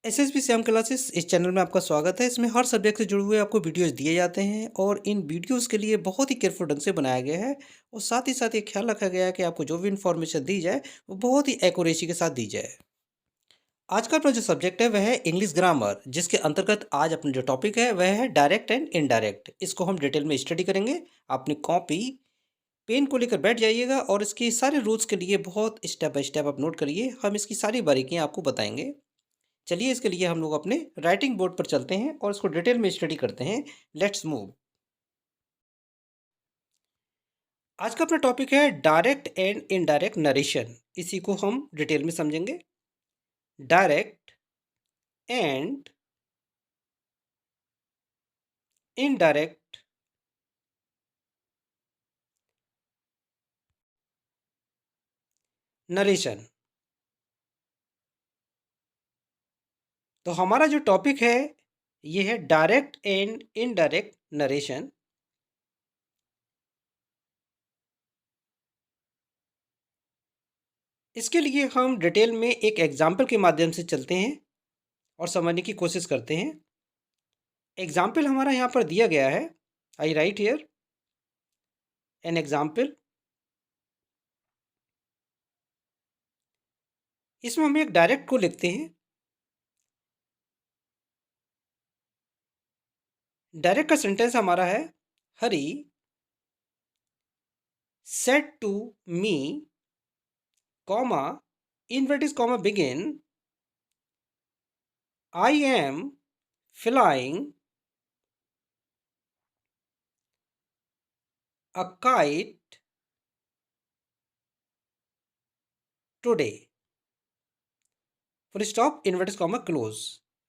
SSB Shyam classes इस channel में आपका स्वागत है। इसमें हर सब्जेक्ट से जुड़े हुए आपको वीडियोस दिए जाते हैं और इन वीडियोस के लिए बहुत ही केयरफुल ढंग से बनाया गया है और साथ ही साथ ये ख्याल रखा गया है कि आपको जो भी इन्फॉर्मेशन दी जाए वो बहुत ही एक्यूरेसी के साथ दी जाए। आज का अपना जो सब्जेक्ट है वह है इंग्लिश ग्रामर, जिसके अंतर्गत आज अपना जो टॉपिक है वह है डायरेक्ट एंड इनडायरेक्ट। इसको हम डिटेल में स्टडी करेंगे। अपनी कॉपी पेन को लेकर बैठ जाइएगा और इसके सारे रूल्स के लिए बहुत स्टेप बाय स्टेप आप नोट करिए। हम इसकी सारी बारीकियां आपको बताएंगे। चलिए इसके लिए हम लोग अपने राइटिंग बोर्ड पर चलते हैं और इसको डिटेल में स्टडी करते हैं। Let's move. आज का अपना टॉपिक है डायरेक्ट एंड इनडायरेक्ट नरेशन। इसी को हम डिटेल में समझेंगे। Direct and indirect narration. तो हमारा जो टॉपिक है ये है डायरेक्ट एंड इनडायरेक्ट नरेशन। इसके लिए हम डिटेल में एक एग्जाम्पल के माध्यम से चलते हैं और समझने की कोशिश करते हैं। एग्जाम्पल हमारा यहाँ पर दिया गया है। आई राइट हियर एन एग्जाम्पल। इसमें हम एक डायरेक्ट को लिखते हैं। डायरेक्ट का सेंटेंस हमारा है, Hari said to me comma inverted comma begin I am flying a kite today full stop inverted comma close.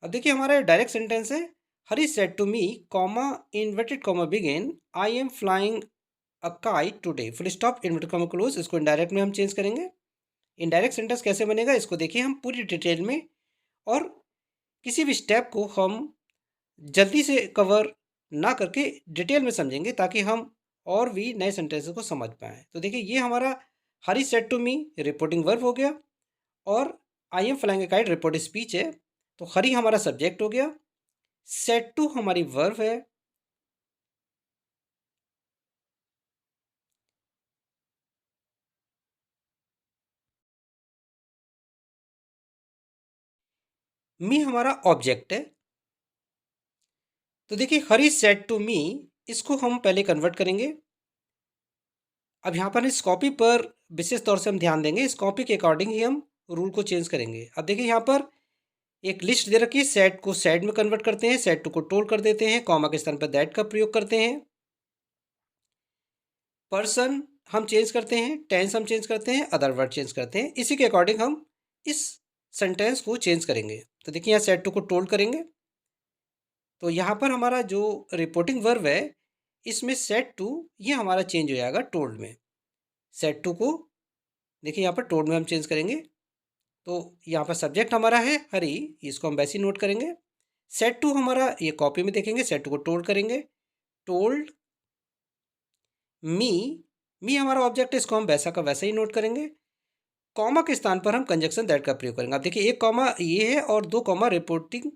अब देखिए हमारा डायरेक्ट सेंटेंस है, Hari said to me comma inverted comma begin I am flying a kite today full stop inverted comma close. इसको indirect में हम change करेंगे। Indirect sentence कैसे बनेगा इसको देखिए हम पूरी डिटेल में, और किसी भी स्टेप को हम जल्दी से कवर ना करके डिटेल में समझेंगे ताकि हम और भी नए सेंटेंसेस को समझ पाएँ। तो देखिए ये हमारा Hari said to me reporting verb हो गया और I am flying a kite report speech है। तो हरी हमारा सब्जेक्ट हो गया, सेड टू हमारी वर्ब है, मी हमारा ऑब्जेक्ट है। तो देखिए हरी सेड टू मी, इसको हम पहले कन्वर्ट करेंगे। अब यहाँ पर इस कॉपी पर विशेष तौर से हम ध्यान देंगे। इस कॉपी के अकॉर्डिंग ही हम रूल को चेंज करेंगे। अब देखिए यहाँ पर एक लिस्ट दे रखी है, सेट को सेड में कन्वर्ट करते हैं, सेट टू को टोल कर देते हैं, कॉमा के स्थान पर दैट का प्रयोग करते हैं, पर्सन हम चेंज करते हैं, टेंस हम चेंज करते हैं, अदर वर्ड चेंज करते हैं। इसी के अकॉर्डिंग हम इस सेंटेंस को चेंज करेंगे। तो देखिए यहाँ सेट टू को टोल करेंगे तो यहाँ पर हमारा जो रिपोर्टिंग वर्ब है इसमें सेट टू ये हमारा चेंज हो जाएगा टोल्ड में। सेट टू को देखिए यहाँ पर टोल्ड में हम चेंज करेंगे। तो यहाँ पर सब्जेक्ट हमारा है हरी, इसको हम वैसे ही नोट करेंगे। सेट टू हमारा ये कॉपी में देखेंगे, सेट टू को टोल्ड करेंगे, टोल्ड मी, मी हमारा ऑब्जेक्ट है, इसको हम वैसा का वैसा ही नोट करेंगे। कॉमा के स्थान पर हम कंजक्शन दैट का प्रयोग करेंगे। अब देखिए एक कॉमा ये है और दो कॉमा रिपोर्टिंग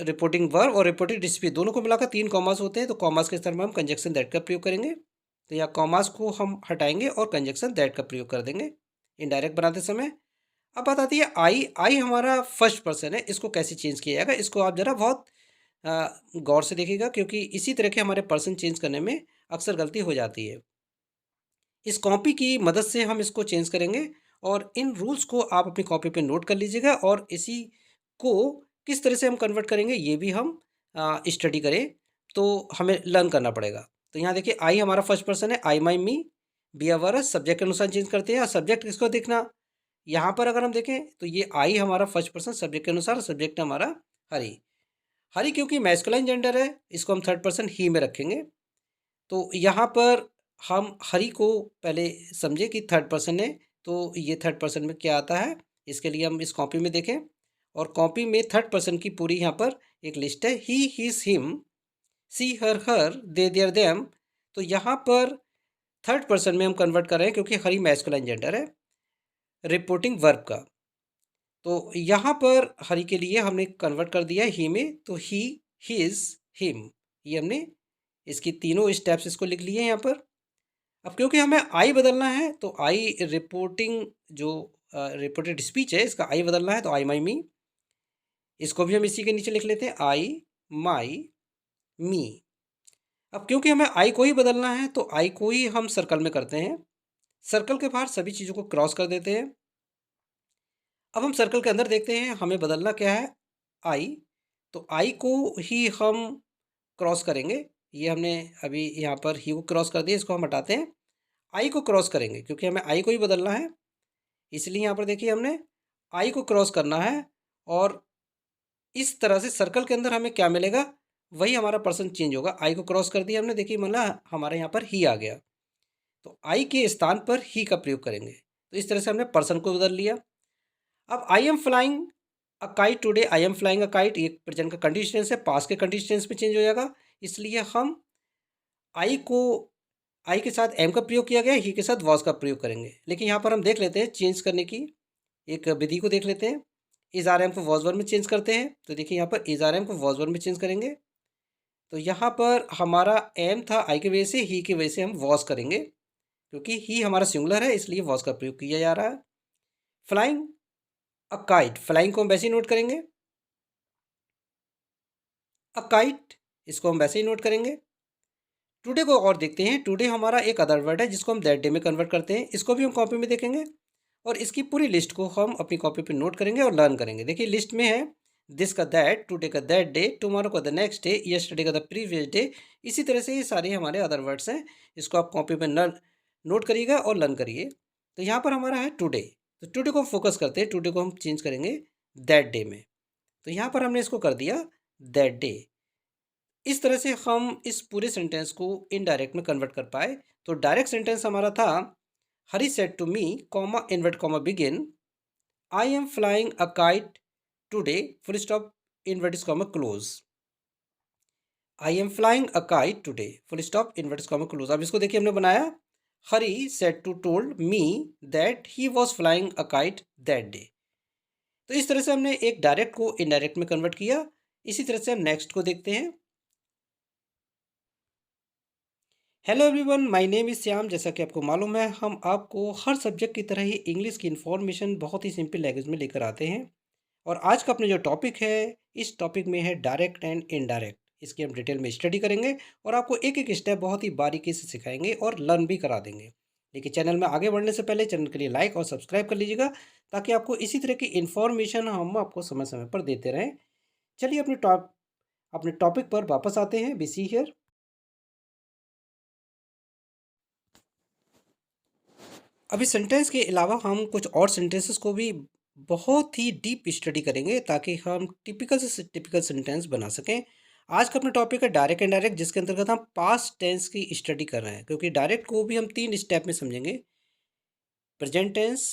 रिपोर्टिंग वर्ब और रिपोर्टिंग डिस्प्यूट दोनों को मिलाकर तीन कॉमास होते हैं। तो कॉमास के स्थान पर हम कंजक्शन दैट का प्रयोग करेंगे। तो यहाँ कॉमास को हम हटाएंगे और कंजक्शन दैट का प्रयोग कर देंगे इनडायरेक्ट बनाते समय। अब बात आती है आई, आई हमारा फर्स्ट पर्सन है, इसको कैसे चेंज किया जाएगा इसको आप ज़रा बहुत गौर से देखिएगा, क्योंकि इसी तरह के हमारे पर्सन चेंज करने में अक्सर गलती हो जाती है। इस कॉपी की मदद से हम इसको चेंज करेंगे और इन रूल्स को आप अपनी कॉपी पे नोट कर लीजिएगा और इसी को किस तरह से हम कन्वर्ट करेंगे ये भी हम स्टडी करें तो हमें लर्न करना पड़ेगा। तो यहाँ देखिए आई हमारा फर्स्ट पर्सन है, I my me, be our subject के अनुसार चेंज करते हैं। और सब्जेक्ट किसको देखना, यहाँ पर अगर हम देखें तो ये आई हमारा फर्स्ट पर्सन सब्जेक्ट के अनुसार, सब्जेक्ट हमारा हरी। हरी क्योंकि मैस्कुलाइन जेंडर है इसको हम थर्ड पर्सन ही में रखेंगे। तो यहाँ पर हम हरी को पहले समझे कि थर्ड पर्सन है, तो ये थर्ड पर्सन में क्या आता है इसके लिए हम इस कॉपी में देखें। और कॉपी में थर्ड पर्सन की पूरी यहाँ पर एक लिस्ट है, he his him, she her her, they their them. तो यहाँ पर थर्ड पर्सन में हम कन्वर्ट कर रहे हैं क्योंकि हरी मैस्कुलाइन जेंडर है रिपोर्टिंग वर्ब का। तो यहाँ पर हरी के लिए हमने कन्वर्ट कर दिया ही में, तो ही, हिज, हिम, ये हमने इसकी तीनों स्टेप्स इसको लिख लिए यहाँ पर। अब क्योंकि हमें आई बदलना है तो आई रिपोर्टिंग जो रिपोर्टेड स्पीच है इसका आई बदलना है, तो आई माई मी, इसको भी हम इसी के नीचे लिख लेते हैं, आई माई मी। अब क्योंकि हमें आई को ही बदलना है तो आई को ही हम सर्कल में करते हैं, सर्कल के बाहर सभी चीज़ों को क्रॉस कर देते हैं। अब हम सर्कल के अंदर देखते हैं हमें बदलना क्या है, आई, तो आई को ही हम क्रॉस करेंगे। ये हमने अभी यहाँ पर ही को क्रॉस कर दिया, इसको हम हटाते हैं, आई को क्रॉस करेंगे क्योंकि हमें आई को ही बदलना है, इसलिए यहाँ पर देखिए हमने आई को क्रॉस करना है। और इस तरह से सर्कल के अंदर हमें क्या मिलेगा, वही हमारा पर्सन चेंज होगा। आई को क्रॉस कर दिया हमने, देखिए मतलब हमारे यहाँ पर ही आ गया, तो आई के स्थान पर ही का प्रयोग करेंगे। तो इस तरह से हमने पर्सन को बदल लिया। अब आई am flying a kite today, I am flying a kite, ये प्रेजेंट का कंडीशन है, पास के कंडीशन में चेंज हो जाएगा, इसलिए हम आई को, आई के साथ एम का प्रयोग किया गया, ही के साथ वॉज का प्रयोग करेंगे। लेकिन यहाँ पर हम देख लेते हैं चेंज करने की एक विधि को देख लेते हैं। इज आर एम को वॉज वन में चेंज करते हैं, तो देखिए यहाँ पर इज आर एम को वॉज वन में चेंज करेंगे, तो यहाँ पर हमारा एम था आई की वजह से, ही की वजह से हम वॉज करेंगे, क्योंकि ही हमारा सिंगुलर है इसलिए वॉज का प्रयोग किया जा रहा है। फ्लाइंग अ काइट, फ्लाइंग को हम वैसे ही नोट करेंगे, अ काइट इसको हम वैसे ही नोट करेंगे। टुडे को और देखते हैं, टुडे हमारा एक अदर वर्ड है जिसको हम दैट डे में कन्वर्ट करते हैं, इसको भी हम कॉपी में देखेंगे और इसकी पूरी लिस्ट को हम अपनी कॉपी पे नोट करेंगे और लर्न करेंगे। देखिए लिस्ट में है दिस का दैट, टुडे का दैट डे, टुमारो का द नेक्स्ट डे, यस्टरडे का द प्रीवियस डे। इसी तरह से ये सारे हमारे अदर वर्ड्स हैं, इसको आप कॉपी पे नोट करिएगा और लर्न करिए। तो यहाँ पर हमारा है टुडे, तो टुडे को हम फोकस करते हैं, टुडे को हम चेंज करेंगे दैट डे में, तो यहाँ पर हमने इसको कर दिया दैट डे। इस तरह से हम इस पूरे सेंटेंस को इनडायरेक्ट में कन्वर्ट कर पाए। तो डायरेक्ट सेंटेंस हमारा था Hari said to me, comma inverted comma begin, I am flying a kite today, full stop inverted comma close. I am flying a kite today, full stop inverted comma close. अब इसको देखिए हमने बनाया, Hari said to told me that he was flying a kite that day. तो इस तरह से हमने एक डायरेक्ट को इनडायरेक्ट में कन्वर्ट किया। इसी तरह से हम नेक्स्ट को देखते हैं। Hello everyone, my name is Shyam. जैसा कि आपको मालूम है हम आपको हर सब्जेक्ट की तरह ही इंग्लिश की इन्फॉर्मेशन बहुत ही सिंपल लैंग्वेज में लेकर आते हैं। और आज का अपना जो टॉपिक है, इस टॉपिक में है डायरेक्ट एंड इनडायरेक्ट। इसकी हम डिटेल में स्टडी करेंगे और आपको एक एक स्टेप बहुत ही बारीकी से सिखाएंगे और लर्न भी करा देंगे। लेकिन चैनल में आगे बढ़ने से पहले चैनल के लिए लाइक और सब्सक्राइब कर लीजिएगा, ताकि आपको इसी तरह की इन्फॉर्मेशन हम आपको समय समय पर देते रहें। चलिए अपने टॉपिक पर वापस आते हैं। We see here. अभी सेंटेंस के अलावा हम कुछ और सेंटेंसेस को भी बहुत ही डीप स्टडी करेंगे, ताकि हम टिपिकल से टिपिकल सेंटेंस बना सकें। आज का अपना टॉपिक है डायरेक्ट एंड डायरेक्ट, जिसके अंतर्गत हम पास्ट टेंस की स्टडी कर रहे हैं, क्योंकि डायरेक्ट को भी हम 3 स्टेप में समझेंगे, present tense,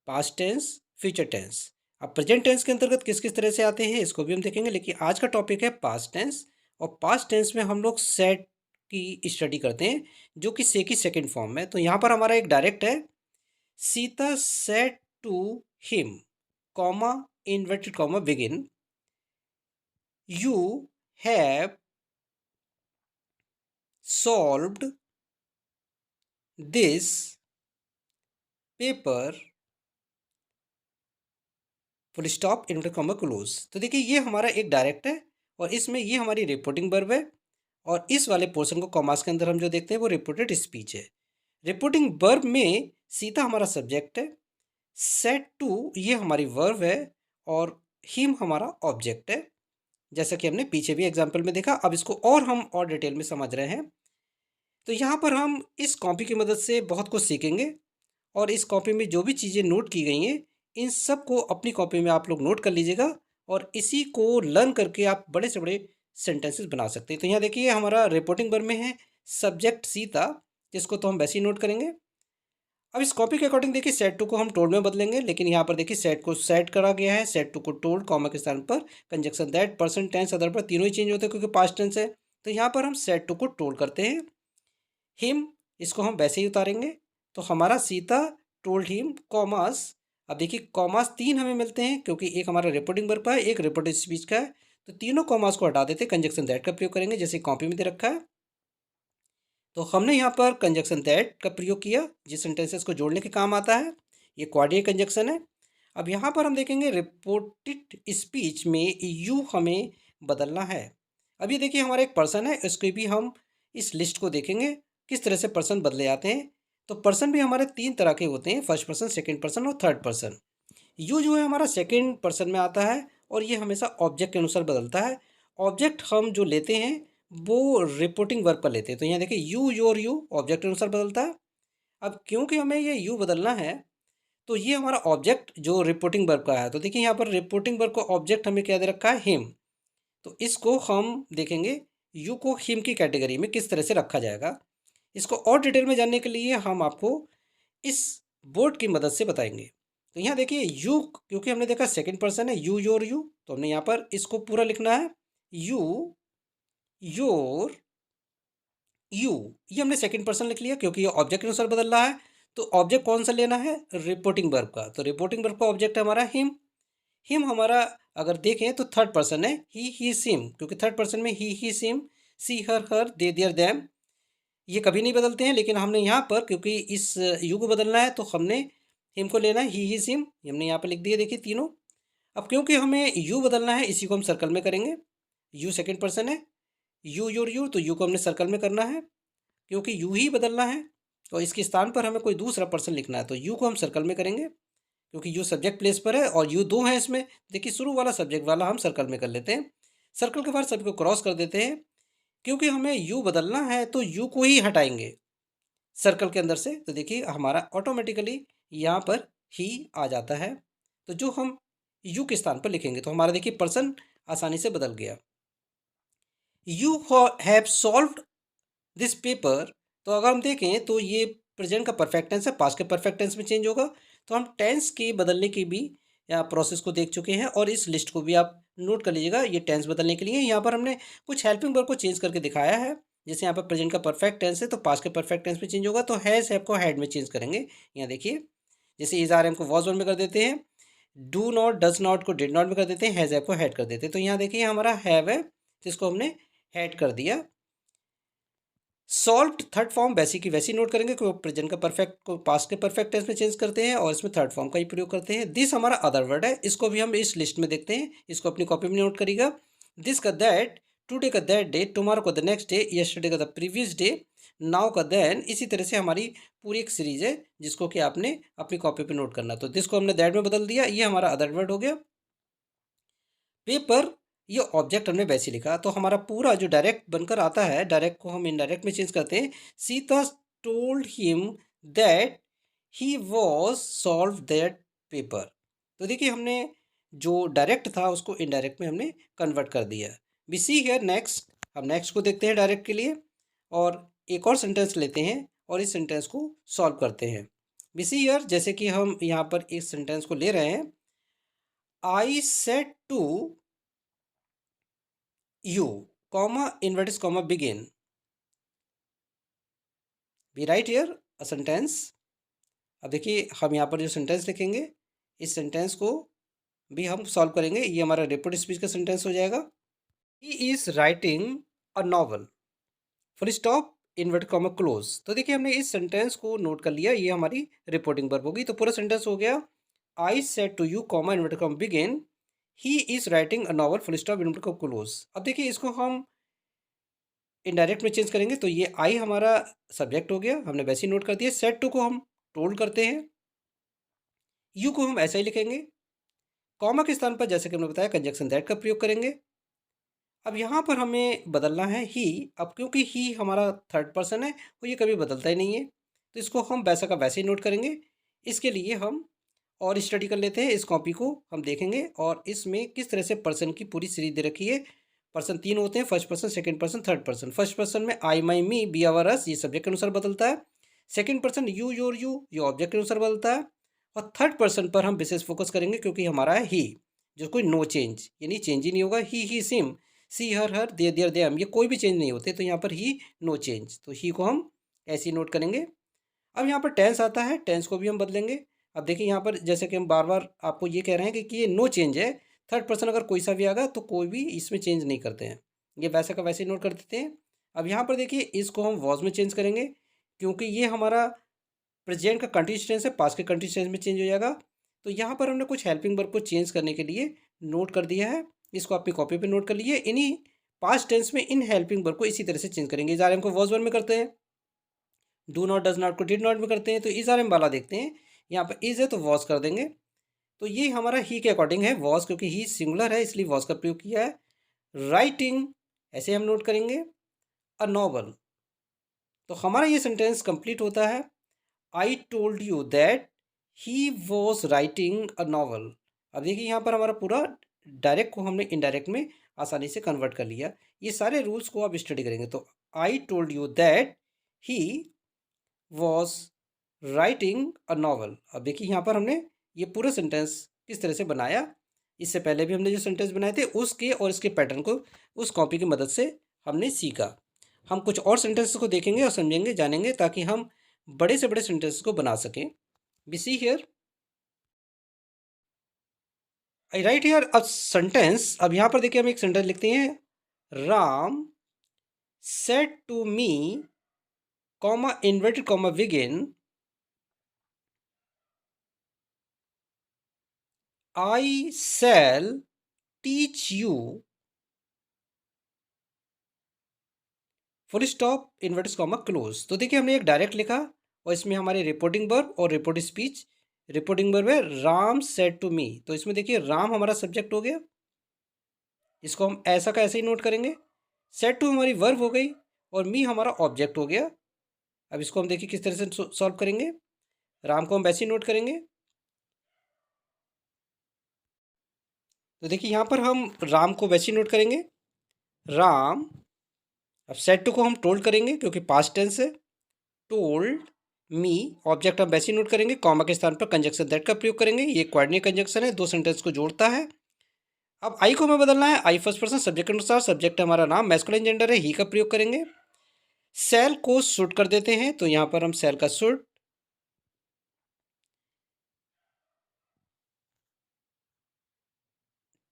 past tense, future tense. अब प्रेजेंट टेंस के अंतर्गत किस किस तरह से आते हैं इसको भी हम देखेंगे, लेकिन आज का टॉपिक है पास्ट टेंस। और पास्ट टेंस में हम लोग सेट की स्टडी करते हैं, जो कि से की सेकेंड फॉर्म में। तो यहाँ पर हमारा एक डायरेक्ट है, Sita said to him, comma, inverted comma, begin, you have solved this paper, full stop inverted comma close. तो देखिए ये हमारा एक डायरेक्ट है और इसमें ये हमारी रिपोर्टिंग वर्ब है, और इस वाले पोर्शन को कॉमास के अंदर हम जो देखते हैं वो रिपोर्टेड स्पीच है। रिपोर्टिंग वर्ब में सीता हमारा सब्जेक्ट है, सेट टू ये हमारी वर्ब है, और हिम हमारा ऑब्जेक्ट है, जैसा कि हमने पीछे भी एग्जाम्पल में देखा। अब इसको और हम और डिटेल में समझ रहे हैं। तो यहाँ पर हम इस कॉपी की मदद से बहुत कुछ सीखेंगे, और इस कॉपी में जो भी चीज़ें नोट की गई हैं, इन सब को अपनी कॉपी में आप लोग नोट कर लीजिएगा, और इसी को लर्न करके आप बड़े से बड़े सेंटेंसेस बना सकते हैं। तो यहाँ देखिए हमारा रिपोर्टिंग वर्ब में है सब्जेक्ट सीता, जिसको तो हम वैसे ही नोट करेंगे। अब इस कॉपी के अकॉर्डिंग देखिए सेट टू को हम टोल्ड में बदलेंगे, लेकिन यहाँ पर देखिए सेट को सेट करा गया है, सेट टू को टोल्ड, कॉमा के स्थान पर conjunction that, person tense other पर तीनों ही चेंज होते हैं क्योंकि पास्ट टेंस है। तो यहाँ पर हम सेट टू को टोल्ड करते हैं। हिम इसको हम वैसे ही उतारेंगे, तो हमारा सीता टोल्ड हिम, कॉमास। अब देखिए कॉमास 3 हमें मिलते हैं क्योंकि एक हमारा रिपोर्टिंग वर्ब का है, एक रिपोर्टिंग स्पीच का है। तो तीनों कॉमास को हटा देते, कंजक्शन दैट का प्रयोग करेंगे जैसे कॉपी में दे रखा है। तो हमने यहाँ पर कंजक्शन दैट का प्रयोग किया जिस सेंटेंसेस को जोड़ने के काम आता है। ये कोऑर्डिनेट कंजक्शन है। अब यहाँ पर हम देखेंगे रिपोर्टेड स्पीच में यू हमें बदलना है। अब ये देखिए हमारा एक पर्सन है, इसको भी हम इस लिस्ट को देखेंगे किस तरह से पर्सन बदले जाते हैं। तो पर्सन भी हमारे 3 तरह के होते हैं, फर्स्ट पर्सन, सेकंड पर्सन और थर्ड पर्सन। यू जो है हमारा सेकंड पर्सन में आता है और ये हमेशा ऑब्जेक्ट के अनुसार बदलता है। ऑब्जेक्ट हम जो लेते हैं वो रिपोर्टिंग वर्ब पर लेते हैं। तो यहाँ देखिए यू, योर, यू ऑब्जेक्ट के अनुसार बदलता है। अब क्योंकि हमें ये यू बदलना है तो ये हमारा ऑब्जेक्ट जो रिपोर्टिंग वर्ब का है, तो देखिए यहाँ पर रिपोर्टिंग वर्ब का ऑब्जेक्ट हमें क्या दे रखा है, हिम। तो इसको हम देखेंगे यू को हिम की कैटेगरी में किस तरह से रखा जाएगा। इसको और डिटेल में जानने के लिए हम आपको इस बोर्ड की मदद से बताएंगे। तो यहाँ देखिए यू, क्योंकि हमने देखा सेकंड पर्सन है, यू, योर, यू, तो हमने यहाँ पर इसको पूरा लिखना है यू, योर, यू। ये हमने सेकंड पर्सन लिख लिया क्योंकि ये ऑब्जेक्ट के अनुसार बदल रहा है। तो ऑब्जेक्ट कौन सा लेना है, रिपोर्टिंग वर्ब का। तो रिपोर्टिंग वर्ब का ऑब्जेक्ट है हमारा हिम। हिम हमारा अगर देखें तो थर्ड पर्सन है, ही सिम, क्योंकि थर्ड पर्सन में ही SIM, she her they their them, ये कभी नहीं बदलते हैं। लेकिन हमने यहाँ पर क्योंकि इस यू को बदलना है तो हमने हिम को लेना है, ही सिम, हमने यहाँ पर लिख दिया देखिए तीनों। अब क्योंकि हमें यू बदलना है इसी को हम सर्कल में करेंगे। यू सेकंड पर्सन है, यू, योर, यू, तो यू को हमने सर्कल में करना है क्योंकि यू ही बदलना है। और इसके स्थान पर हमें कोई दूसरा पर्सन लिखना है तो यू को हम सर्कल में करेंगे क्योंकि यू सब्जेक्ट प्लेस पर है और यू दो है इसमें। देखिए शुरू वाला सब्जेक्ट वाला हम सर्कल में कर लेते हैं। सर्कल के बाद सभी को क्रॉस कर देते हैं। क्योंकि हमें यू बदलना है तो यू को ही हटाएंगे सर्कल के अंदर से। तो देखिए हमारा ऑटोमेटिकली यहाँ पर ही आ जाता है। तो जो हम यू के स्थान पर लिखेंगे तो हमारा देखिए पर्सन आसानी से बदल गया। You have solved this paper, तो अगर हम देखें तो ये प्रेजेंट का परफेक्ट टेंस है, पास्ट के परफेक्ट टेंस में चेंज होगा। तो हम टेंस के बदलने की भी यहाँ प्रोसेस को देख चुके हैं और इस लिस्ट को भी आप नोट कर लीजिएगा। ये टेंस बदलने के लिए यहाँ पर हमने कुछ हेल्पिंग वर्ब को चेंज करके दिखाया है। जैसे यहाँ पर प्रेजेंट का परफेक्ट टेंस है तो पास्ट के परफेक्ट टेंस में चेंज होगा, तो हैज़ हैव को हैड में चेंज करेंगे। यहाँ देखिए जैसे इज आर एम को वॉज वन में कर देते हैं, डू नॉट डज नॉट को डिड नॉट में कर देते हैं, हैज़ हैव को हैड कर देते हैं। तो यहाँ देखिए हमारा हैव है जिसको हमने हैड कर दिया। सॉल्व्ड थर्ड फॉर्म वैसी की वैसी नोट करेंगे कि वो प्रेजेंट का परफेक्ट को पास्ट के परफेक्ट टेंस में चेंज करते हैं और इसमें थर्ड फॉर्म का ही प्रयोग करते हैं। दिस हमारा अदर वर्ड है, इसको भी हम इस लिस्ट में देखते हैं। इसको अपनी कॉपी में नोट करिएगा। दिस का दैट, टुडे का दैट डे, टुमारो का द नेक्स्ट डे, यस्टरडे का द प्रीवियस डे, नाउ का देन। इसी तरह से हमारी पूरी एक सीरीज है जिसको कि आपने अपनी कॉपी पे नोट करना। तो दिस को हमने दैट में बदल दिया, ये हमारा अदर वर्ड हो गया। पेपर, ये ऑब्जेक्ट हमने वैसे लिखा तो हमारा पूरा जो डायरेक्ट बनकर आता है, डायरेक्ट को हम इनडायरेक्ट में चेंज करते हैं। Sita told him that he was solve that paper. तो देखिए हमने जो डायरेक्ट था उसको इनडायरेक्ट में हमने कन्वर्ट कर दिया। वी सी हियर नेक्स्ट, हम नेक्स्ट को देखते हैं डायरेक्ट के लिए और एक और सेंटेंस लेते हैं और इस सेंटेंस को सॉल्व करते हैं। वी सी हियर, जैसे कि हम यहाँ पर इस सेंटेंस को ले रहे हैं, I said to you, comma, inverted comma, begin. We write here a sentence. अब देखिए हम यहाँ पर जो सेंटेंस लिखेंगे इस सेंटेंस को भी हम सॉल्व करेंगे। ये हमारा रिपोर्ट स्पीच का सेंटेंस हो जाएगा। ही is writing a novel, full stop, inverted comma, close. तो देखिए हमने इस सेंटेंस को नोट कर लिया, ये हमारी रिपोर्टिंग वर्ब होगी। तो पूरा सेंटेंस हो गया, I said to you, comma, inverted comma, begin, he is writing a novel, full stop, inverted comma, close. अब देखिए इसको हम इनडायरेक्ट में चेंज करेंगे तो ये आई हमारा सब्जेक्ट हो गया, हमने वैसे ही नोट कर दिया। सेट टू को हम टोल्ड करते हैं, यू को हम ऐसा ही लिखेंगे, कॉमा के स्थान पर जैसे कि हमने बताया कंजक्शन दैट का प्रयोग करेंगे। अब यहाँ पर हमें बदलना है ही। अब क्योंकि ही हमारा थर्ड पर्सन है और ये कभी बदलता ही नहीं है तो इसको हम वैसा का वैसे ही नोट करेंगे। इसके लिए हम और स्टडी कर लेते हैं, इस कॉपी को हम देखेंगे और इसमें किस तरह से पर्सन की पूरी सीरीज दे रखी है। पर्सन 3 होते हैं, first person, second person, third person. First person में I, my, me, we, our, अस, ये सब्जेक्ट के अनुसार बदलता है। Second person you, your, you, ये ऑब्जेक्ट के अनुसार बदलता है। और थर्ड पर्सन पर हम विशेष फोकस करेंगे क्योंकि हमारा है ही, जो कोई नो चेंज, यानी चेंज ही नहीं होगा। He SIM, she her they their them, ये कोई भी चेंज नहीं होते तो यहाँ पर ही नो चेंज, तो ही को हम ऐसे ही नोट करेंगे। अब यहाँ पर टेंस आता है, टेंस को भी हम बदलेंगे। अब देखिए यहाँ पर जैसे कि हम बार बार आपको ये कह रहे हैं कि ये नो चेंज है, थर्ड पर्सन अगर कोई सा भी आएगा तो कोई भी इसमें चेंज नहीं करते हैं, ये वैसा का वैसे ही नोट कर देते हैं। अब यहाँ पर देखिए इसको हम वॉज में चेंज करेंगे, क्योंकि ये हमारा प्रेजेंट का कंटिन्यूस टेंस है, पास्ट के कंटिन्यूस टेंस में चेंज हो जाएगा। तो यहाँ पर हमने कुछ हेल्पिंग वर्ब को चेंज करने के लिए नोट कर दिया है, इसको अपनी कॉपी पे नोट कर लिए। इन्हीं पास्ट टेंस में इन हेल्पिंग वर्ब को इसी तरह से चेंज करेंगे। इस आर एम को वॉज वर्ब में करते हैं, डू नॉट डज नॉट को डिड नॉट में करते हैं। तो इस आर एम वाला देखते हैं, यहाँ पर इज है तो वॉज कर देंगे। तो ये हमारा ही के अकॉर्डिंग है वॉज, क्योंकि ही सिंगुलर है इसलिए वॉज का प्रयोग किया है। राइटिंग ऐसे हम नोट करेंगे, अ नॉवल। तो हमारा ये सेंटेंस कंप्लीट होता है, I told you that he was writing a novel. अब देखिए यहाँ पर हमारा पूरा डायरेक्ट को हमने इनडायरेक्ट में आसानी से कन्वर्ट कर लिया। ये सारे रूल्स को आप स्टडी करेंगे। तो I told you that he was writing a novel. अब देखिए यहाँ पर हमने ये पूरा सेंटेंस किस तरह से बनाया। इससे पहले भी हमने जो सेंटेंस बनाए थे उसके और इसके पैटर्न को उस कॉपी की मदद से हमने सीखा। हम कुछ और सेंटेंसेस को देखेंगे और समझेंगे जानेंगे, ताकि हम बड़े से बड़े सेंटेंसेस को बना सकें। We see here, I write here a sentence। अब यहाँ पर देखिए हम एक सेंटेंस लिखते हैं, Ram said to me, comma inverted comma begin, I shall teach you, full stop inverted comma close. तो देखिए हमने एक डायरेक्ट लिखा और इसमें हमारे रिपोर्टिंग वर्ब और रिपोर्ट स्पीच। रिपोर्टिंग वर्ब है राम सेड टू मी, तो इसमें देखिए राम हमारा सब्जेक्ट हो गया, इसको हम ऐसा का ऐसे ही नोट करेंगे। सेड टू हमारी वर्ब हो गई और मी हमारा ऑब्जेक्ट हो गया। अब इसको हम देखिए किस तरह से सॉल्व करेंगे। राम को हम वैसे ही नोट करेंगे। तो देखिए यहाँ पर हम राम को वैसे ही नोट करेंगे, राम। अब सेड टू को हम टोल्ड करेंगे क्योंकि पास्ट टेंस है, टोल्ड मी। ऑब्जेक्ट हम वैसे ही नोट करेंगे, कॉमा के स्थान पर कंजक्शन दैट का प्रयोग करेंगे। ये कोऑर्डिनेट कंजक्शन है, दो सेंटेंस को जोड़ता है। अब आई को हमें बदलना है, आई फर्स्ट पर्सन सब्जेक्ट के अनुसार, सब्जेक्ट हमारा नाम मैस्कुलिन जेंडर है, ही का प्रयोग करेंगे। सेल को शुड कर देते हैं, तो यहाँ पर हम सेल का शुड।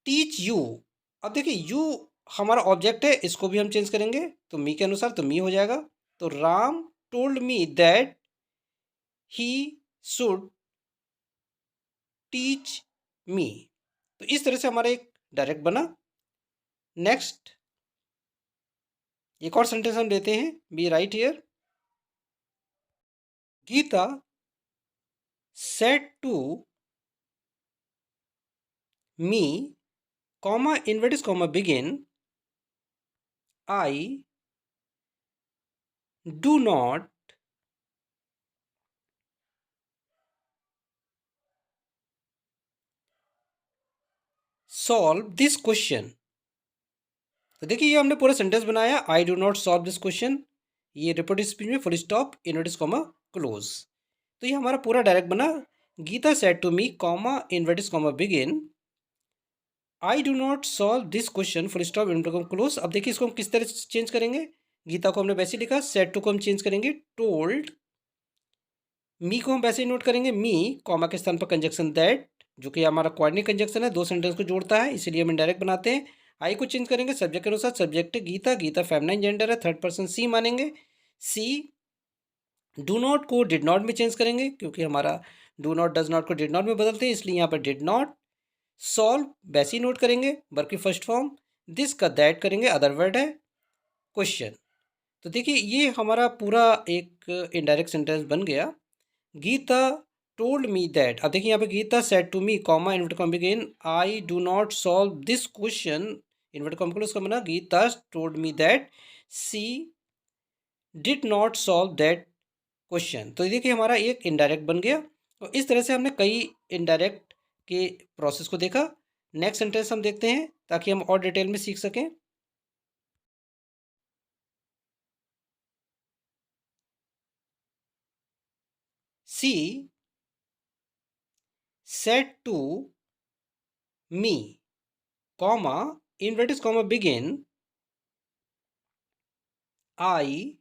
Teach you. अब देखिए यू हमारा ऑब्जेक्ट है, इसको भी हम चेंज करेंगे तो मी के अनुसार, तो मी हो जाएगा। तो Ram told me that he should teach me. तो इस तरह से हमारा एक डायरेक्ट बना। नेक्स्ट एक और सेंटेंस हम लेते हैं, we write here, Gita said to me, comma inverted comma begin, I do not solve this question. तो देखिए ये हमने पूरा सेंटेंस बनाया, I do not solve this question. ये रिपोर्टिव स्पीच में full stop inverted comma close. तो ये हमारा पूरा डायरेक्ट बना, Gita said to me, comma inverted comma begin, I do not solve this question, full stop inverted comma close. अब देखिए इसको हम किस तरह से चेंज करेंगे। गीता को हमने वैसे ही लिखा, सेड टू को हम चेंज करेंगे टोल्ड, मी को हम वैसे ही नोट करेंगे मी, कॉमा के स्थान पर कंजक्शन दैट, जो कि हमारा कोऑर्डिनेट कंजक्शन है, दो सेंटेंस को जोड़ता है, इसीलिए हम इनडायरेक्ट बनाते हैं। आई को चेंज करेंगे सब्जेक्ट के अनुसार, subject Gita, Gita feminine gender है, थर्ड पर्सन सी मानेंगे, सी। डू नॉट को डिड नॉट में चेंज करेंगे क्योंकि हमारा डू नॉट डज नॉट को डिड नॉट में बदलते हैं, इसलिए यहाँ पर डिड नॉट। सॉल्व वैसे ही नोट करेंगे वर्ब की फर्स्ट फॉर्म, दिस का दैट करेंगे, अदर वर्ड है क्वेश्चन। तो देखिए ये हमारा पूरा एक इनडायरेक्ट सेंटेंस बन गया, गीता टोल्ड मी दैट। अब देखिए यहाँ पे Gita said to me, comma inverted comma begin, I do not solve this question, inverted comma close का बना, Gita told me that she did not solve that question. तो ये देखिए हमारा एक इनडायरेक्ट बन गया। तो इस तरह से हमने कई इनडायरेक्ट के प्रोसेस को देखा। नेक्स्ट सेंटेंस हम देखते हैं ताकि हम और डिटेल में सीख सकें। She said to me, comma inverted comma begin, I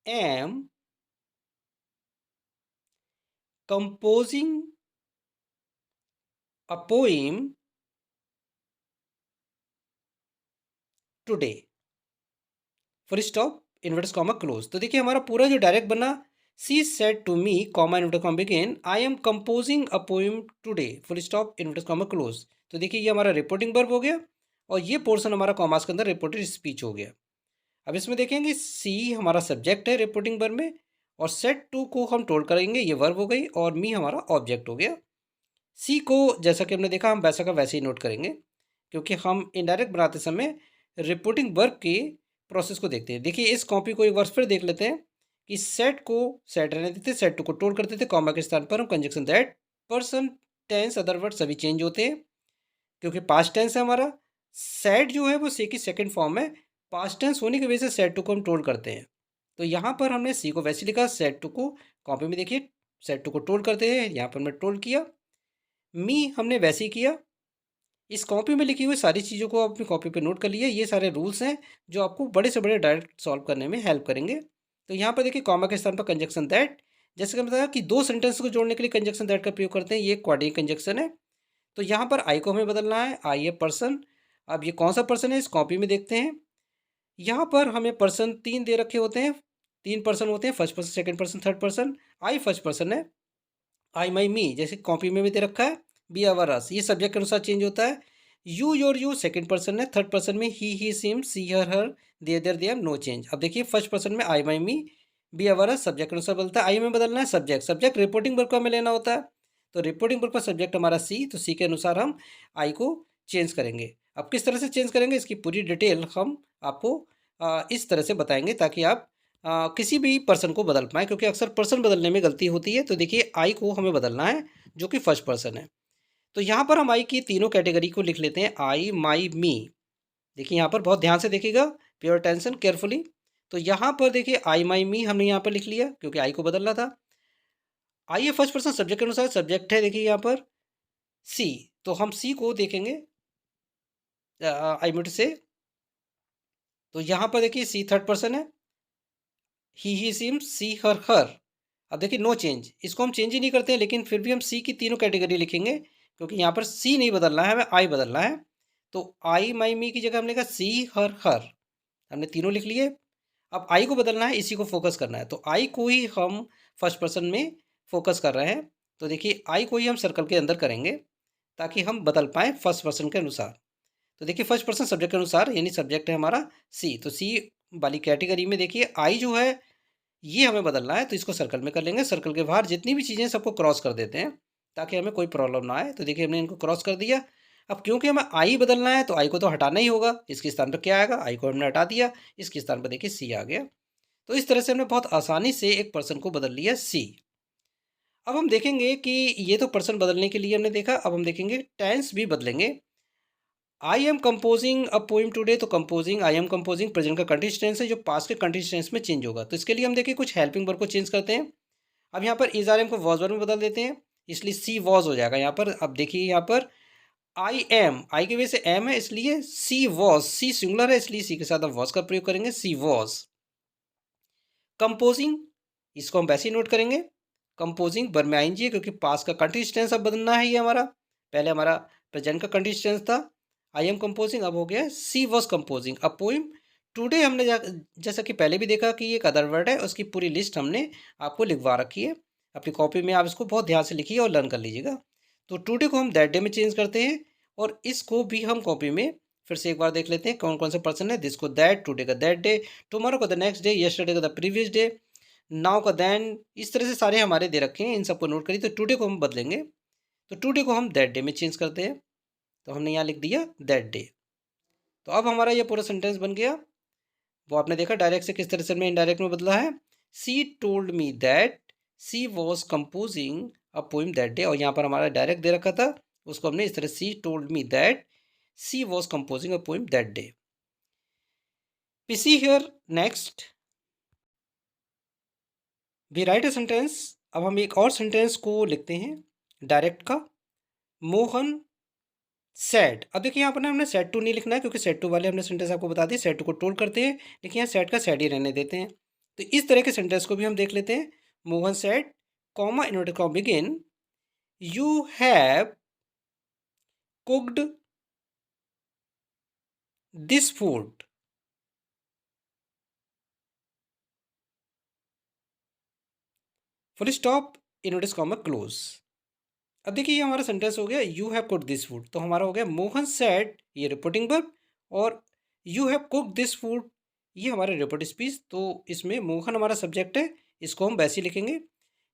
am composing a poem today, full stop, inverse comma close. तो देखिए हमारा पूरा जो डायरेक्ट बना, she said to me comma inverse comma begin I am composing a poem today, full stop, inverse comma close. तो देखिए ये हमारा रिपोर्टिंग वर्ब हो गया और ये पोर्शन हमारा कॉमास के अंदर रिपोर्टेड स्पीच हो गया। अब इसमें देखेंगे सी हमारा सब्जेक्ट है रिपोर्टिंग वर्ब में, और सेट टू को हम टोल्ड करेंगे, ये वर्ब हो गई, और मी हमारा ऑब्जेक्ट हो गया। सी को जैसा कि हमने देखा हम वैसा का वैसे ही नोट करेंगे, क्योंकि हम इनडायरेक्ट बनाते समय रिपोर्टिंग वर्ब के प्रोसेस को देखते हैं। देखिए इस कॉपी को एक बार फिर देख लेते हैं कि सेट को सेट रहने देते, सेट टू को टोल करते थे, कॉमा के स्थान पर हम conjunction that, person, tense, other word सभी चेंज होते हैं, क्योंकि पास्ट टेंस है हमारा। सेट जो है वो सी की सेकंड फॉर्म है, पास्ट टेंस होने की वजह से सेट टू को हम टोल करते हैं। तो यहाँ पर हमने सी को वैसे लिखा, सेट टू को कॉपी में देखिए सेट टू को टोल करते हैं, यहाँ पर हमने टोल किया। मी हमने वैसे ही किया। इस कॉपी में लिखी हुई सारी चीज़ों को आप अपनी कॉपी पे नोट कर लिए, ये सारे रूल्स हैं जो आपको बड़े से बड़े डायरेक्ट सॉल्व करने में हेल्प करेंगे। तो यहाँ पर देखिए कॉमा के स्थान पर कंजक्शन दैट, जैसे कि बताया कि दो सेंटेंस को जोड़ने के लिए कंजक्शन दैट का प्रयोग करते हैं, ये क्वाड्रेटिक कंजक्शन है। तो यहाँ पर आई को हमें बदलना है, आई है पर्सन। अब ये कौन सा पर्सन है इस कॉपी में देखते हैं। यहाँ पर हमें पर्सन तीन दे रखे होते हैं, तीन पर्सन होते हैं, first person, second person, third person. I first person है, आई माई मी जैसे कॉपी में भी दे रखा है, बी आवर अस ये सब्जेक्ट के अनुसार चेंज होता है। You your you second person है, थर्ड पर्सन में ही SIM, she her their their no change. अब देखिए फर्स्ट पर्सन में I my me, we our us subject के अनुसार बदलता है, आई में बदलना है सब्जेक्ट, सब्जेक्ट रिपोर्टिंग वर्ब को हमें लेना होता है। तो रिपोर्टिंग वर्ब का सब्जेक्ट हमारा सी, तो सी के अनुसार हम आई को चेंज करेंगे। अब किस तरह से चेंज करेंगे इसकी पूरी डिटेल हम आपको इस तरह से बताएंगे, ताकि आप किसी भी पर्सन को बदल पाएँ, क्योंकि अक्सर पर्सन बदलने में गलती होती है। तो देखिए आई को हमें बदलना है जो कि फर्स्ट पर्सन है। तो यहाँ पर हम आई की तीनों कैटेगरी को लिख लेते हैं, आई, माई, मी। देखिए यहाँ पर बहुत ध्यान से देखिएगा, पे योर अटेंशन केयरफुली। तो यहाँ पर देखिए आई, माई, मी हमने यहाँ पर लिख लिया क्योंकि आई को बदलना था। आई है फर्स्ट पर्सन सब्जेक्ट के अनुसार, सब्जेक्ट है देखिए यहाँ पर सी, तो हम सी को देखेंगे, आई मीट से। तो यहाँ पर देखिए सी थर्ड पर्सन है, ही सिम, सी हर। अब देखिए नो चेंज, इसको हम चेंज ही नहीं करते हैं, लेकिन फिर भी हम सी की तीनों कैटेगरी लिखेंगे, क्योंकि यहाँ पर सी नहीं बदलना है, हमें आई बदलना है। तो आई माई मी की जगह हमने कहा सी हर, हमने तीनों लिख लिए। अब आई को बदलना है, इसी को फोकस करना है, तो आई को ही हम फर्स्ट पर्सन में फोकस कर रहे हैं। तो देखिए आई को ही हम सर्कल के अंदर करेंगे, ताकि हम बदल पाएँ फर्स्ट पर्सन के अनुसार। तो देखिए फर्स्ट पर्सन सब्जेक्ट के अनुसार, यानी सब्जेक्ट है हमारा सी, तो सी वाली कैटेगरी में देखिए आई जो है ये हमें बदलना है, तो इसको सर्कल में कर लेंगे। सर्कल के बाहर जितनी भी चीज़ें सबको क्रॉस कर देते हैं, ताकि हमें कोई प्रॉब्लम ना आए। तो देखिए हमने इनको क्रॉस कर दिया। अब क्योंकि हमें आई बदलना है, तो आई को तो हटाना ही होगा, इसके स्थान पर क्या आएगा, आई को हमने हटा दिया, इसके स्थान पर देखिए सी आ गया। तो इस तरह से हमने बहुत आसानी से एक पर्सन को बदल लिया सी। अब हम देखेंगे कि ये तो पर्सन बदलने के लिए हमने देखा, अब हम देखेंगे टेंस भी बदलेंगे। I am composing a poem today, तो composing, I am composing present का कंटीन्यूअस टेंस है, जो पास्ट के कंटीन्यूअस टेंस में चेंज होगा। तो इसके लिए हम देखिए कुछ हेल्पिंग वर्ब को चेंज करते हैं। अब यहाँ पर इज आर एम को वॉज वर्ब में बदल देते हैं, इसलिए सी वॉज हो जाएगा यहाँ पर। अब देखिए यहाँ पर आई एम, आई की वजह से एम है, इसलिए सी वॉज, सी सिंगुलर है, इसलिए सी के साथ हम वॉज का प्रयोग करेंगे, सी वॉज। कंपोजिंग, इसको हम वैसे ही नोट करेंगे, कंपोजिंग वर्ब में आएंगे, क्योंकि पास्ट का कंटीन्यूअस टेंस अब बदलना है ये हमारा। पहले हमारा प्रेजेंट का कंटीन्यूअस टेंस था, आई एम कंपोजिंग, अब हो गया she was composing a poem today. हमने जैसा कि पहले भी देखा कि ये एक अदर वर्ड है, उसकी पूरी लिस्ट हमने आपको लिखवा रखी है अपनी कॉपी में, आप इसको बहुत ध्यान से लिखिए और लर्न कर लीजिएगा। तो टुडे को हम दैट डे में चेंज करते हैं, और इसको भी हम कॉपी में फिर से एक बार देख लेते हैं कौन कौन से पर्सन है। दिस को दैट, टुडे का दैट डे, टुमारो का द नेक्स्ट डे, यस्टरडे का द प्रीवियस डे, नाउ का देन। इस तरह से सारे हमारे दे रखे हैं, इन सबको नोट करिए। तो टुडे को हम बदलेंगे, तो टुडे को हम दैट डे में चेंज करते हैं, तो हमने यहाँ लिख दिया दैट डे। तो अब हमारा ये पूरा सेंटेंस बन गया। वो आपने देखा डायरेक्ट से किस तरह से हमने इनडायरेक्ट में बदला है। She told me that she was composing a poem that day, और यहाँ पर हमारा डायरेक्ट दे रखा था, उसको हमने इस तरह she told me that she was composing a poem that day. We see here next, we write a sentence. अब हम एक और सेंटेंस को लिखते हैं डायरेक्ट का। मोहन सेट, अब देखिए यहाँ पर ना हमने सेट टू नहीं लिखना है, क्योंकि सेट टू वाले हमने सेंटेंस आपको बता दिए, सेट टू को टोल करते हैं, लेकिन यहाँ सेट का सेट ही रहने देते हैं। तो इस तरह के सेंटेंस को भी हम देख लेते हैं। Mohan set comma inverted comma begin, you have cooked this food. Full stop, inverted comma close. अब देखिए ये हमारा सेंटेंस हो गया you have cooked this food, तो हमारा हो गया मोहन सेड, ये रिपोर्टिंग वर्ब, और you have cooked this food ये हमारा रिपोर्ट स्पीच। तो इसमें मोहन हमारा सब्जेक्ट है, इसको हम वैसे ही लिखेंगे।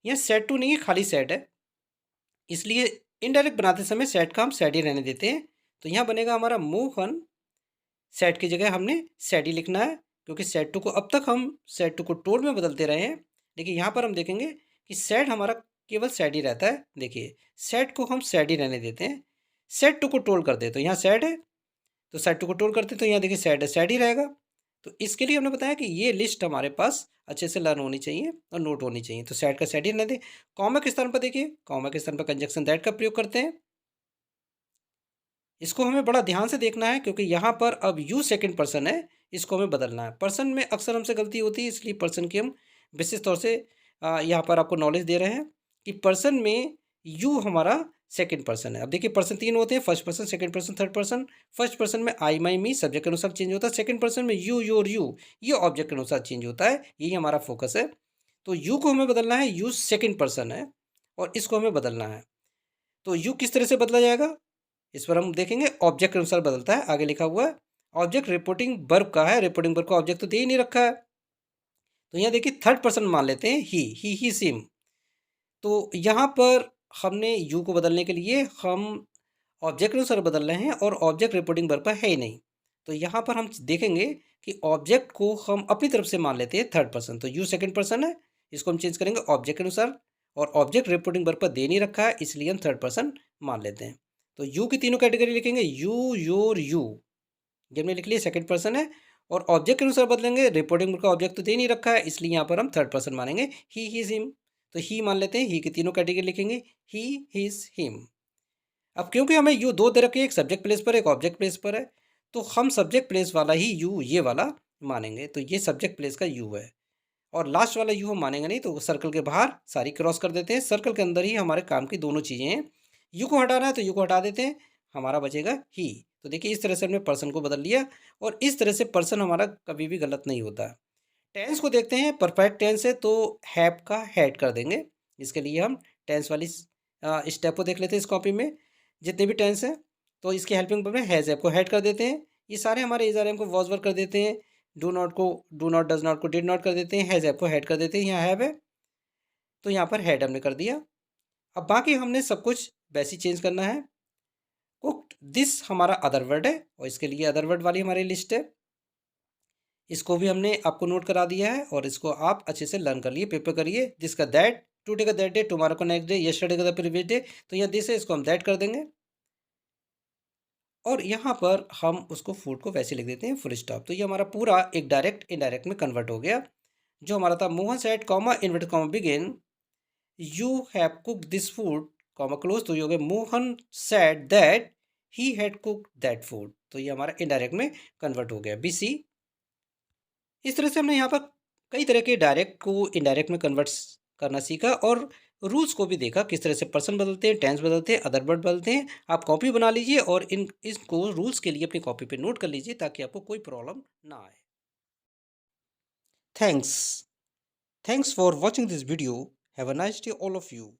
यहाँ सेड टू नहीं है, खाली सेड है, इसलिए इनडायरेक्ट बनाते समय सेड का हम सेड ही रहने देते हैं। तो यहाँ बनेगा हमारा मोहन सेड की जगह हमने सेड ही लिखना है, क्योंकि सेड टू को अब तक हम सेड टू को टोल में बदलते रहे हैं, लेकिन यहाँ पर हम देखेंगे कि सेड हमारा केवल सेड ही रहता है। देखिए सेड को हम सेड ही रहने देते हैं, सेड टू को टोल कर दे तो यहाँ सेड है, तो सेड टू को टोल करते तो यहाँ देखिए सेड है, सेड ही रहेगा। तो इसके लिए हमने बताया कि ये लिस्ट हमारे पास अच्छे से लर्न होनी चाहिए और नोट होनी चाहिए, तो सेड का सेड ही रहने दें। कॉमा के स्थान पर देखिए, कॉमा के स्थान पर कंजक्शन दैट का प्रयोग करते हैं। इसको हमें बड़ा ध्यान से देखना है, क्योंकि यहाँ पर अब यू सेकंड पर्सन है, इसको हमें बदलना है। पर्सन में अक्सर हमसे गलती होती है, इसलिए पर्सन की हम विशेष तौर से यहाँ पर आपको नॉलेज दे रहे हैं कि पर्सन में यू हमारा सेकंड पर्सन है। अब देखिए पर्सन तीन होते हैं, first person, second person, third person. First person में आई माई मी सब्जेक्ट के अनुसार चेंज होता है, सेकंड पर्सन में यू योर यू ये ऑब्जेक्ट के अनुसार चेंज होता है, यही हमारा फोकस है। तो यू को हमें बदलना है, यू सेकंड पर्सन है और इसको हमें बदलना है। तो यू किस तरह से बदला जाएगा इस पर हम देखेंगे, ऑब्जेक्ट के अनुसार बदलता है। आगे लिखा हुआ है ऑब्जेक्ट रिपोर्टिंग वर्ब का है, रिपोर्टिंग वर्ब का ऑब्जेक्ट तो दे ही नहीं रखा है, तो यहाँ देखिए थर्ड पर्सन मान लेते हैं ही सिम। तो यहाँ पर हमने यू को बदलने के लिए हम ऑब्जेक्ट के अनुसार बदल रहे हैं और ऑब्जेक्ट रिपोर्टिंग वर्ब का है ही नहीं। तो यहाँ पर हम देखेंगे कि ऑब्जेक्ट को हम अपनी तरफ से मान लेते हैं थर्ड पर्सन, तो यू सेकंड पर्सन है, इसको हम चेंज करेंगे ऑब्जेक्ट के अनुसार, और ऑब्जेक्ट रिपोर्टिंग वर्ब पर दे नहीं रखा है इसलिए हम थर्ड पर्सन मान लेते हैं। तो यू की तीनों कैटेगरी लिखेंगे, यू योर यू ये हमने लिख लिया सेकंड पर्सन है, और ऑब्जेक्ट के अनुसार बदलेंगे, रिपोर्टिंग वर्ब का ऑब्जेक्ट तो दे नहीं रखा है इसलिए यहाँ पर हम थर्ड पर्सन मानेंगे, ही हिज हिम। तो ही मान लेते हैं, ही की तीनों कैटेगरी लिखेंगे, ही हिज हिम। अब क्योंकि हमें यू दो दे रखे, एक सब्जेक्ट प्लेस पर एक ऑब्जेक्ट प्लेस पर है, तो हम सब्जेक्ट प्लेस वाला ही यू ये वाला मानेंगे, तो ये सब्जेक्ट प्लेस का यू है। और लास्ट वाला यू हम मानेंगे नहीं, तो सर्कल के बाहर सारी क्रॉस कर देते हैं, सर्कल के अंदर ही हमारे काम की दोनों चीज़ें हैं। यू को हटाना है तो यू को हटा देते हैं, हमारा बचेगा ही। तो देखिए इस तरह से हमने पर्सन को बदल लिया, और इस तरह से पर्सन हमारा कभी भी गलत नहीं होता। टेंस को देखते हैं, परफेक्ट टेंस है तो हैव का हैड कर देंगे। इसके लिए हम टेंस वाली स्टेप को देख लेते हैं इस कॉपी में, जितने भी टेंस हैं तो इसके हेल्पिंग वर्ब में हैज़ हैव को हैड कर देते हैं। ये सारे हमारे इज आर एम को वॉज वर्क कर देते हैं, डू नॉट को डू नॉट, डज नॉट को डिड नॉट कर देते हैं, हैज़ हैव को हैड कर देते हैं। यहाँ हैव है तो यहाँ पर हैड हमने कर दिया। अब बाकी हमने सब कुछ वैसे ही चेंज करना है। कुक्ड दिस हमारा अदर वर्ड है और इसके लिए अदर वर्ड वाली हमारी लिस्ट है, इसको भी हमने आपको नोट करा दिया है और इसको आप अच्छे से लर्न कर लिए, पेपर करिए। दिस का दैट, टुडे का दैट डे, टुमारो का नेक्स्ट डे, यस्टरडे का द प्रीवियस डे, तो यहाँ दिस है इसको हम दैट कर देंगे, और यहाँ पर हम उसको फूड को वैसे लिख देते हैं फुल स्टॉप। तो ये हमारा पूरा एक डायरेक्ट इनडायरेक्ट में कन्वर्ट हो गया। जो हमारा था Mohan said comma inverted comma begin you have cook this food comma close, तो ये हो गया Mohan said that he had cook that food, तो ये हमारा इनडायरेक्ट में कन्वर्ट हो गया बीसी। इस तरह से हमने यहाँ पर कई तरह के डायरेक्ट को इनडायरेक्ट में कन्वर्ट करना सीखा, और रूल्स को भी देखा किस तरह से पर्सन बदलते हैं, टेंस बदलते हैं, अदर वर्ड बदलते हैं। आप कॉपी बना लीजिए और इसको रूल्स के लिए अपनी कॉपी पे नोट कर लीजिए ताकि आपको कोई प्रॉब्लम ना आए। Thanks thanks for watching this video. Have a nice day all of you.